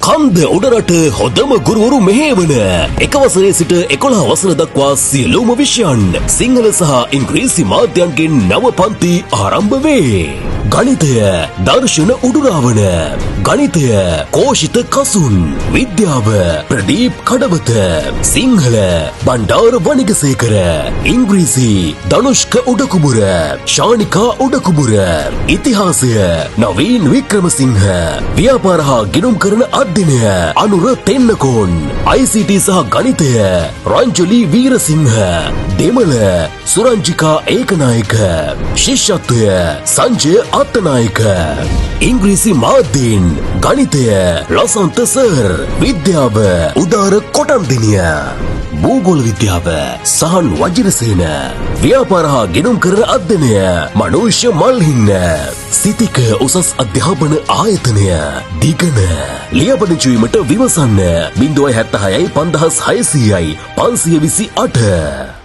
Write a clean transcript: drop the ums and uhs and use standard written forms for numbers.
කන්ද උඩරට හොඳම ගුරුවරු මෙහෙවන එක වසරේ සිට 11 වසර දක්වා සියලුම විෂයන් සිංහල සහ ඉංග්‍රීසි මාධ්‍යයන්ගෙන් නව පන්ති ආරම්භ වේ. ගණිතය දර්ශන උඩුරාවන, ගණිතය කෝෂිත කසුන්, විද්‍යාව ප්‍රදීප් කඩවත, සිංහල බණ්ඩාර වනිගසේකර, ඉංග්‍රීසි ධනුෂ්ක උඩකුඹුර, ශානිකා උඩකුඹුර, ඉතිහාසය නවීන් වික්‍රමසිංහ, ව්‍යාපාර හා ගිණුම් කරන අධ්‍යයනය අනුර තෙන්නකෝන්, ICT සහ ගණිතය රංජලි වීරසිංහ, දෙමළ සුරංජිකා ඒකනායක, ශිෂ්‍යත්වය සංජය අත්තනායක, ඉංග්‍රීසි මාධ්‍යයෙන් ගණිතය ලසන්ත සර්, විද්‍යාව උදාර කොටන්දිනිය, භූගෝල විද්‍යාව සහන් වජිරසේන, ව්‍යාපාර හා ගිණුම් කරන අධ්‍යයනය මනෝෂ්‍ය මල්හින්න, සිතික උසස් අධ්‍යාපන ආයතනය දිගන. ලියපදිංචි වීමට විමසන්න 076 5600 528.